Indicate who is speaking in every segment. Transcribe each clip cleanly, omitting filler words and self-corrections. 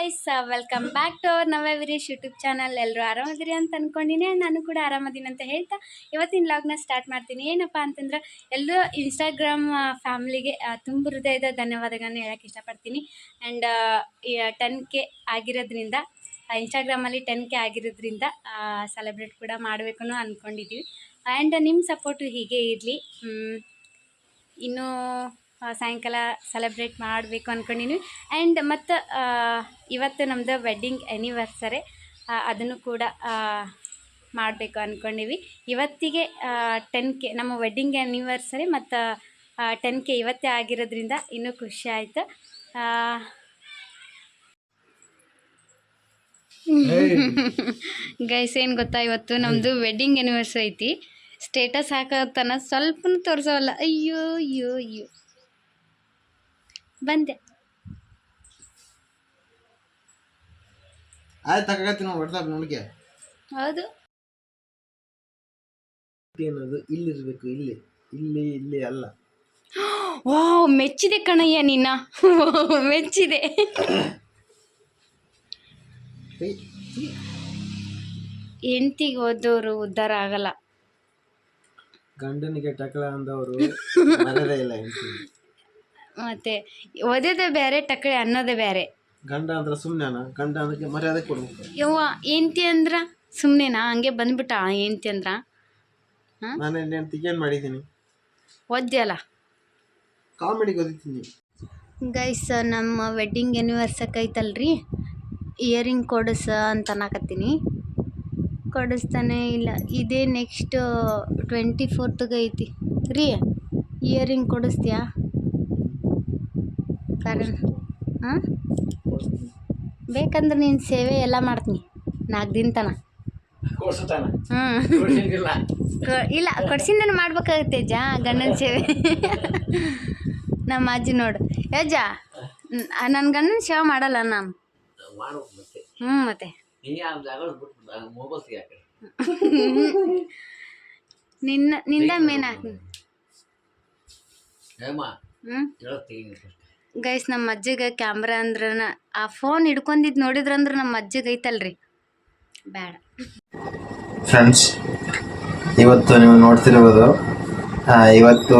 Speaker 1: Guys welcome back to our Navya Veeresh YouTube channel. ಎಲ್ಲರೂ ಆರಾಮದಿರಿ ಅಂತ ಅಂದ್ಕೊಂಡಿನಿ. ನಾನು ಕೂಡ ಆರಾಮದೀನಿ ಅಂತ ಹೇಳ್ತಾ ಇವತ್ತಿನ ವ್ಲಾಗ್ನ ಸ್ಟಾರ್ಟ್ ಮಾಡ್ತೀನಿ. ಏನಪ್ಪ ಅಂತಂದ್ರೆ ಎಲ್ಲರೂ ಇನ್ಸ್ಟಾಗ್ರಾಮ್ ಫ್ಯಾಮ್ಲಿಗೆ ತುಂಬ ಹೃದಯದ ಧನ್ಯವಾದಗಳನ್ನ ಹೇಳಕ್ಕೆ ಇಷ್ಟಪಡ್ತೀನಿ. ಆ್ಯಂಡ್ 10K ಆಗಿರೋದ್ರಿಂದ ಇನ್ಸ್ಟಾಗ್ರಾಮಲ್ಲಿ 10K ಆಗಿರೋದ್ರಿಂದ ಸೆಲೆಬ್ರೇಟ್ ಕೂಡ ಮಾಡಬೇಕು ಅಂದ್ಕೊಂಡಿದ್ದೀವಿ. ಆ್ಯಂಡ್ ನಿಮ್ಮ ಸಪೋರ್ಟು ಹೀಗೆ ಇರಲಿ. ಇನ್ನೂ ಸಾಯಂಕಾಲ ಸೆಲೆಬ್ರೇಟ್ ಮಾಡಬೇಕು ಅಂದ್ಕೊಂಡಿನಿ. ಆ್ಯಂಡ್ ಮತ್ತು ಇವತ್ತು ನಮ್ಮದು ವೆಡ್ಡಿಂಗ್ ಆ್ಯನಿವರ್ಸರಿ, ಅದನ್ನು ಕೂಡ ಮಾಡಬೇಕು ಅಂದ್ಕೊಂಡೀವಿ. ಇವತ್ತಿಗೆ 10K ನಮ್ಮ ವೆಡ್ಡಿಂಗ್ ಆ್ಯನಿವರ್ಸರಿ ಮತ್ತು 10K ಇವತ್ತೇ ಆಗಿರೋದ್ರಿಂದ ಇನ್ನೂ ಖುಷಿ ಆಯಿತು. ಗೈಸ್ ಏನು ಗೊತ್ತಾ, ಇವತ್ತು ನಮ್ಮದು ವೆಡ್ಡಿಂಗ್ ಆ್ಯನಿವರ್ಸರಿ ಐತಿ. ಸ್ಟೇಟಸ್ ಹಾಕೋತನ ಸ್ವಲ್ಪನೂ ತೋರಿಸೋಲ್ಲ. ಅಯ್ಯೋ ಅಯ್ಯೋ ಅಯ್ಯೋ ಬಂದೆ. ಹೌದು,
Speaker 2: ಇಲ್ಲಿರ್ಬೇಕು, ಇಲ್ಲಿ ಇಲ್ಲಿ ಇಲ್ಲಿ ಅಲ್ಲ.
Speaker 1: ವಾವ್, ಮೆಚ್ಚಿದೆ ಕಣಯ್ಯ ನಿನ್ನ, ಮೆಚ್ಚಿದೆ. ಹೆಂಡ್ತಿಗೆ ಓದೋರು ಉದ್ಧಾರ ಆಗಲ್ಲ.
Speaker 2: ಗಂಡನಿಗೆ ಟಕಲ ಅಂದವರು ಮರದೇ ಇಲ್ಲ.
Speaker 1: ಮತ್ತೆ ಓದೋದೇ ಬೇರೆ, ಟಕಳೆ ಅನ್ನೋದೇ ಬೇರೆ.
Speaker 2: ಗಂಡ ಅಂದ್ರೆ ಸುಮ್ಮನೆನ, ಗಂಡ ಅದಕ್ಕೆ ಮರ್ಯಾದೆ ಕೊಡ್ಬೇಕು.
Speaker 1: ಯವ್ವ, ಹೆಂಡ್ತಿ ಅಂದ್ರ ಸುಮ್ಮನೆನಾ? ಹಂಗೆ ಬಂದ್ಬಿಟ್ಟ ಹೆಂಡ್ತಿ ಅಂದ್ರ.
Speaker 2: ನಾನು ಹೆಂಡ್ತಿಗೆ ಏನು ಮಾಡಿದ್ದೀನಿ?
Speaker 1: ಓದ್ಯಲ್ಲ,
Speaker 2: ಕಾಮಿಡಿಗೆ ಓದಿದ್ದೀನಿ.
Speaker 1: ಗೈಸ್, ನಮ್ಮ ವೆಡ್ಡಿಂಗ್ ಆ್ಯನಿವರ್ಸರಿ ಐತಲ್ರಿ, ಇಯರಿಂಗ್ ಕೊಡಿಸ ಅಂತ ಅನ್ನಕತ್ತೀನಿ. ಕೊಡಿಸ್ತಾನೆ ಇಲ್ಲ. ಇದೇ ನೆಕ್ಸ್ಟ್ 24ಗೆ ಐತಿ ರೀ. ಇಯರಿಂಗ್ ಕೊಡಿಸ್ತೀಯಾ? ಕಾರಣ ಬೇಕಂದ್ರೆ ನೀನು ಸೇವೆ ಎಲ್ಲ ಮಾಡ್ತೀನಿ 4 ದಿನ ತನ. ಇಲ್ಲ, ಕೊಡ್ಸಿಂದನೇ ಮಾಡ್ಬೇಕಾಗುತ್ತೆ ಜಾ ಗಂಡನ ಸೇವೆ. ನಮ್ಮ ಅಜ್ಜಿ ನೋಡು, ಯಜ್ಜ ನನ್ನ ಗಂಡನ ಸೇವೆ ಮಾಡಲ್ಲ ನಾನು. ಮತ್ತೆ ನಿಂದ ಮೇನ್ ಹಾಕ್ತೀನಿ. ಗೈಸ್, ನಮ್ಮ ಅಜ್ಜಿಗೆ ಕ್ಯಾಮ್ರಾ ಅಂದ್ರೆ ಆ ಫೋನ್ ಹಿಡ್ಕೊಂಡಿದ್ದು ನೋಡಿದ್ರಂದ್ರೆ ನಮ್ಮ ಅಜ್ಜಿಗೆ ಐತಲ್ರಿ ಬೇಡ.
Speaker 2: ಫ್ರೆಂಡ್ಸ್, ಇವತ್ತು ನೀವು ನೋಡ್ತಿರ್ಬೋದು, ಇವತ್ತು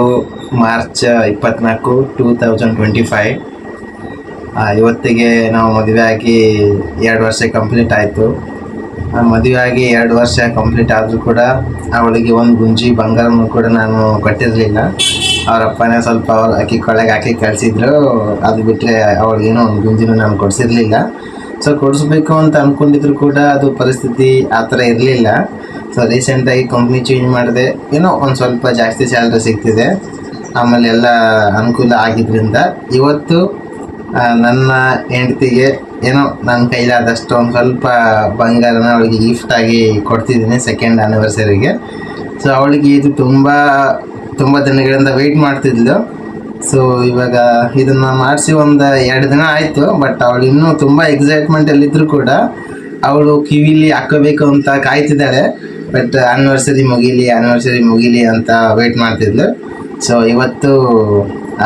Speaker 2: ಮಾರ್ಚ್ 24, 2025. ಇವತ್ತಿಗೆ ನಾವು ಮದುವೆ ಆಗಿ 2 ವರ್ಷ ಕಂಪ್ಲೀಟ್ ಆಯಿತು. ಮದುವೆ ಆಗಿ 2 ವರ್ಷ ಕಂಪ್ಲೀಟ್ ಆದರೂ ಕೂಡ ಅವಳಿಗೆ ಒಂದು ಗುಂಜಿ ಬಂಗಾರನೂ ಕೂಡ ನಾನು ಕೊಟ್ಟಿರಲಿಲ್ಲ. ಅವ್ರ ಅಪ್ಪನೇ ಸ್ವಲ್ಪ ಅಕ್ಕಿ ಕೊಳ್ಳೆಗೆ ಹಾಕಿ ಕಳಿಸಿದ್ರು. ಅದು ಬಿಟ್ಟರೆ ಅವಳಿಗೇನೋ ಒಂದು ಗುಂಜಿನೂ ನಾನು ಕೊಡಿಸಿರಲಿಲ್ಲ. ಸೊ ಕೊಡಿಸ್ಬೇಕು ಅಂತ ಅಂದ್ಕೊಂಡಿದ್ರು ಕೂಡ ಅದು ಪರಿಸ್ಥಿತಿ ಆ ಥರ ಇರಲಿಲ್ಲ. ಸೊ ರೀಸೆಂಟಾಗಿ ಕಂಪ್ನಿ ಚೇಂಜ್ ಮಾಡಿದೆ, ಏನೋ ಒಂದು ಸ್ವಲ್ಪ ಜಾಸ್ತಿ ಸ್ಯಾಲ್ರಿ ಸಿಗ್ತಿದೆ, ಆಮೇಲೆ ಎಲ್ಲ ಅನುಕೂಲ ಆಗಿದ್ದರಿಂದ ಇವತ್ತು ನನ್ನ ಹೆಂಡತಿಗೆ ಏನೋ ನನ್ನ ಕೈಲಾದಷ್ಟು ಒಂದು ಸ್ವಲ್ಪ ಬಂಗಾರನ ಅವಳಿಗೆ ಗಿಫ್ಟಾಗಿ ಕೊಡ್ತಿದ್ದೀನಿ ಸೆಕೆಂಡ್ ಆ್ಯನಿವರ್ಸರಿಗೆ. ಸೊ ಅವಳಿಗೆ ಇದು ತುಂಬ ದಿನಗಳಿಂದ ವೆಯ್ಟ್ ಮಾಡ್ತಿದ್ಲು. ಸೊ ಇವಾಗ ಇದನ್ನು ಮಾಡಿಸಿ ಒಂದು 2 ದಿನ ಆಯಿತು. ಬಟ್ ಅವಳು ಇನ್ನೂ ತುಂಬ ಎಕ್ಸೈಟ್ಮೆಂಟಲ್ಲಿದ್ದರೂ ಕೂಡ ಅವಳು ಕಿವಿಲಿ ಹಾಕೋಬೇಕು ಅಂತ ಕಾಯ್ತಿದ್ದಾಳೆ. ಬಟ್ ಆ್ಯನಿವರ್ಸರಿ ಮುಗೀಲಿ ಅಂತ ವೆಯ್ಟ್ ಮಾಡ್ತಿದ್ಲು. ಸೊ ಇವತ್ತು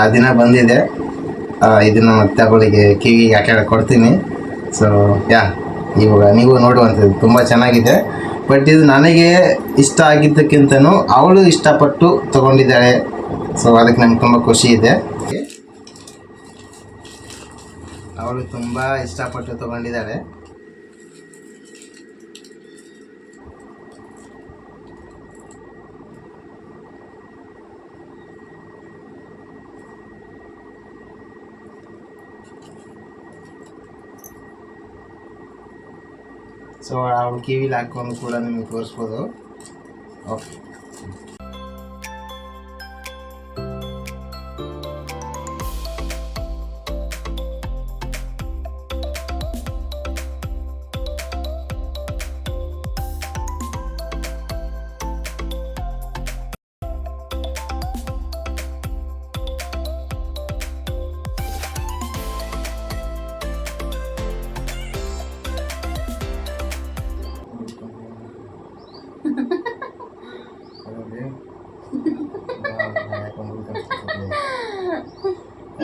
Speaker 2: ಆ ದಿನ ಬಂದಿದೆ. ಇದನ್ನು ಮತ್ತೆ ಅವಳಿಗೆ ಕಿವಿಗೆ ಹಾಕಿ ಕೊಡ್ತೀನಿ. ಸೊ ಇವಾಗ ನೀವು ನೋಡುವಂಥದ್ದು ತುಂಬ ಚೆನ್ನಾಗಿದೆ. ಬಟ್ ಇದು ನನಗೆ ಇಷ್ಟ ಆಗಿದ್ದಕ್ಕಿಂತನೂ ಅವಳು ಇಷ್ಟಪಟ್ಟು ತೊಗೊಂಡಿದ್ದಾಳೆ. ಸೊ ಅದಕ್ಕೆ ನನಗೆ ತುಂಬ ಖುಷಿ ಇದೆ. ಅವಳು ತುಂಬ ಇಷ್ಟಪಟ್ಟು ತೊಗೊಂಡಿದ್ದಾಳೆ. ಸೊ ಅವಳು ಕಿವಿಲಿ ಹಾಕೊಂಡು ಕೂಡ ನಿಮಗೆ ತೋರಿಸ್ಬೋದು. ಓಕೆ,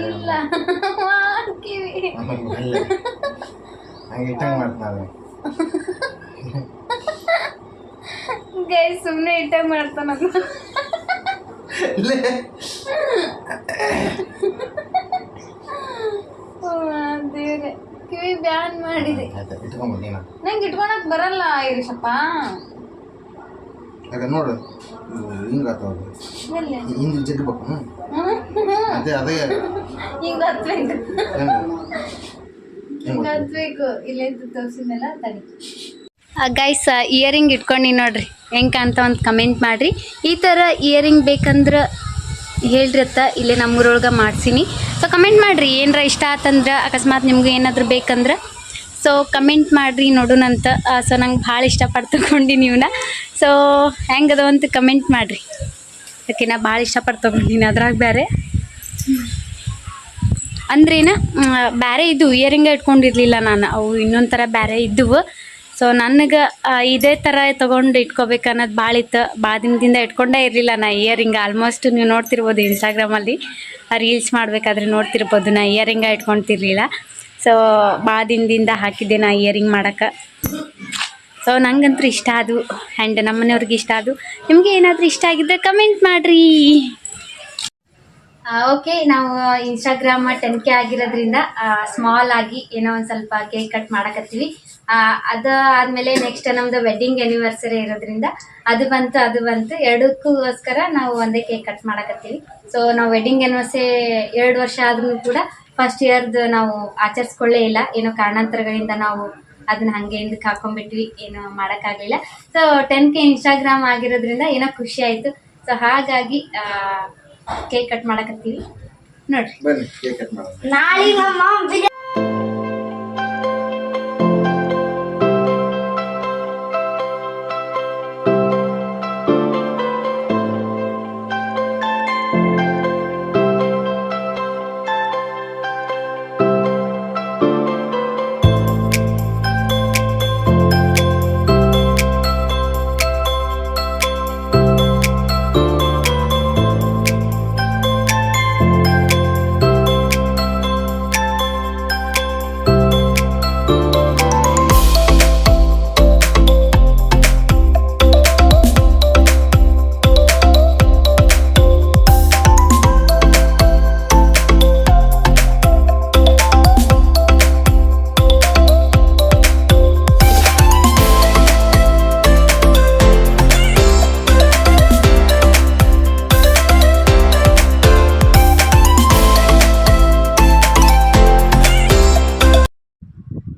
Speaker 1: ಇಲ್ಲ ಕಿವಿ
Speaker 2: ಹಂಗೆ ಇಟ್ಟಂಗೆ ಮಾಡ್ತಾನೆ
Speaker 1: ಗೈ ಸುಮ್ಮನೆ ಇಟ್ಟ ಮಾಡ್ತಾನ ದೇವ್ರೆ ಕಿವಿ ಬ್ಯಾನ್ ಮಾಡಿದೆ. ನಂಗೆ ಇಟ್ಕೊಳಕ್ ಬರಲ್ಲ ಇರಿಸಪ್ಪ.
Speaker 2: ನೋಡು ಹಿಂಗಾಗ್ತಾವ ಹಿಂಗೆ ಜಗ್ಬೇಕು ಅದೇ ಅದೇ
Speaker 1: ಹಿಂಗ ಹತ್ಬೇಕು ಹಿಂಗ ಹತ್ಬೇಕು ಇಲ್ಲೇ ತೋರಿಸಿದ್ಮೇಲೆ ತಡಿ. ಗೈಸ್ ಇಯರಿಂಗ್ ಇಟ್ಕೊಂಡು ನೋಡ್ರಿ ಹೆಂಗೆ ಅಂತ ಒಂದು ಕಮೆಂಟ್ ಮಾಡಿರಿ. ಈ ಥರ ಇಯರಿಂಗ್ ಬೇಕಂದ್ರೆ ಹೇಳ್ರತ್ತ ಇಲ್ಲೇ ನಮ್ಮೂರೊಳಗೆ ಮಾಡ್ಸೀನಿ. ಸೊ ಕಮೆಂಟ್ ಮಾಡಿರಿ ಏನರ ಇಷ್ಟ ಆತಂದ್ರೆ, ಅಕಸ್ಮಾತ್ ನಿಮ್ಗೆ ಏನಾದರೂ ಬೇಕಂದ್ರೆ ಸೊ ಕಮೆಂಟ್ ಮಾಡಿರಿ ನೋಡೋಣಂತ. ಸೊ ನಂಗೆ ಭಾಳ ಇಷ್ಟಪಟ್ಟು ತೊಗೊಂಡಿನಿ ಇವನ್ನ. ಸೊ ಹೆಂಗದ ಅಂತ ಕಮೆಂಟ್ ಮಾಡಿರಿ. ಓಕೆ, ನಾ ಭಾಳ ಇಷ್ಟಪಟ್ಟು ತೊಗೊಂಡಿನಿ. ಅದ್ರಾಗ ಬೇರೆ ಅಂದ್ರೇನ ಬೇರೆ ಇದು ಇಯರಿಂಗ ಇಟ್ಕೊಂಡಿರಲಿಲ್ಲ ನಾನು, ಅವು ಇನ್ನೊಂದು ಥರ ಬೇರೆ ಇದ್ದವು. ಸೊ ನನಗೆ ಇದೇ ಥರ ತೊಗೊಂಡು ಇಟ್ಕೋಬೇಕು ಅನ್ನೋದು ಭಾಳ ಇತ್ತು. ಭಾಳ ದಿನದಿಂದ ಇಟ್ಕೊಂಡೇ ಇರಲಿಲ್ಲ ನಾ ಇಯರಿಂಗ. ಆಲ್ಮೋಸ್ಟ್ ನೀವು ನೋಡ್ತಿರ್ಬೋದು ಇನ್ಸ್ಟಾಗ್ರಾಮಲ್ಲಿ ರೀಲ್ಸ್ ಮಾಡಬೇಕಾದ್ರೆ ನೋಡ್ತಿರ್ಬೋದು, ನಾ ಇಯರಿಂಗ ಇಟ್ಕೊತಿರ್ಲಿಲ್ಲ. ಸೊ ಭಾಳ ದಿನದಿಂದ ಹಾಕಿದ್ದೆ ನಾ ಇಯರಿಂಗ್ ಮಾಡೋಕ್ಕೆ. ಸೊ ನಂಗಂತೂ ಇಷ್ಟ ಅದು, ಆ್ಯಂಡ್ ನಮ್ಮ ಮನೆಯವ್ರಿಗೆ ಇಷ್ಟ ಅದು. ನಿಮಗೆ ಏನಾದರೂ ಇಷ್ಟ ಆಗಿದ್ದರೆ ಕಮೆಂಟ್ ಮಾಡಿರಿ. ಓಕೆ, ನಾವು ಇನ್ಸ್ಟಾಗ್ರಾಮ್ 10K ಆಗಿರೋದ್ರಿಂದ ಸ್ಮಾಲ್ ಆಗಿ ಏನೋ ಒಂದು ಸ್ವಲ್ಪ ಕೇಕ್ ಕಟ್ ಮಾಡಕತ್ತೀವಿ. ಅದು ಆದಮೇಲೆ ನೆಕ್ಸ್ಟ್ ನಮ್ಮದು ವೆಡ್ಡಿಂಗ್ ಆ್ಯನಿವರ್ಸರಿ ಇರೋದ್ರಿಂದ ಅದು ಬಂತು ಎರಡಕ್ಕೋಸ್ಕರ ನಾವು ಒಂದೇ ಕೇಕ್ ಕಟ್ ಮಾಡಕತ್ತೀವಿ. ಸೊ ನಾವು ವೆಡ್ಡಿಂಗ್ ಆ್ಯನಿವರ್ಸರಿ 2 ವರ್ಷ ಆದ್ರೂ ಕೂಡ ಫಸ್ಟ್ ಇಯರ್ದು ನಾವು ಆಚರಿಸ್ಕೊಳ್ಳೇ ಇಲ್ಲ. ಏನೋ ಕಾರಣಾಂತರಗಳಿಂದ ನಾವು ಅದನ್ನ ಹಾಗೆ ಹಿಂದಕ್ಕೆ ಹಾಕೊಂಡ್ಬಿಟ್ವಿ, ಏನೋ ಮಾಡೋಕ್ಕಾಗಲಿಲ್ಲ. ಸೊ 10K ಇನ್ಸ್ಟಾಗ್ರಾಮ್ ಆಗಿರೋದ್ರಿಂದ ಏನೋ ಖುಷಿ ಆಯಿತು. ಸೊ ಹಾಗಾಗಿ ಕೇಕ್ ಕಟ್ ಮಾಡಕತ್ತೀವಿ ನೋಡ್ರಿ.
Speaker 2: ಬನ್ನಿ ಕೇಕ್ ಕಟ್ ಮಾಡೋಣ.
Speaker 1: ನಾಳೆ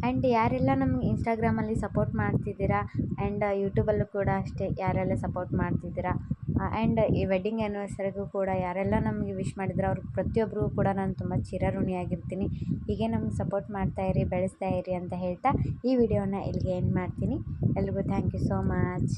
Speaker 1: ಆ್ಯಂಡ್ ಯಾರೆಲ್ಲ ನಮಗೆ ಇನ್ಸ್ಟಾಗ್ರಾಮಲ್ಲಿ ಸಪೋರ್ಟ್ ಮಾಡ್ತಿದ್ದೀರಾ, ಆ್ಯಂಡ್ ಯೂಟ್ಯೂಬಲ್ಲೂ ಕೂಡ ಅಷ್ಟೇ ಯಾರೆಲ್ಲ ಸಪೋರ್ಟ್ ಮಾಡ್ತಿದ್ದೀರಾ, ಆ್ಯಂಡ್ ಈ ವೆಡ್ಡಿಂಗ್ ಆ್ಯನಿವರ್ಸರಿಗೂ ಕೂಡ ಯಾರೆಲ್ಲ ನಮಗೆ ವಿಶ್ ಮಾಡಿದ್ರು ಅವ್ರಿಗೆ ಪ್ರತಿಯೊಬ್ಬರಿಗೂ ಕೂಡ ನಾನು ತುಂಬ ಚಿರಋಣಿಯಾಗಿರ್ತೀನಿ. ಹೀಗೆ ನಮ್ಗೆ ಸಪೋರ್ಟ್ ಮಾಡ್ತಾಯಿರಿ, ಬೆಳೆಸ್ತಾ ಇರಿ ಅಂತ ಹೇಳ್ತಾ ಈ ವಿಡಿಯೋನ ಇಲ್ಲಿಗೆ ಎಂಡ್ ಮಾಡ್ತೀನಿ. ಎಲ್ರಿಗೂ ಥ್ಯಾಂಕ್ ಯು ಸೋ ಮಚ್.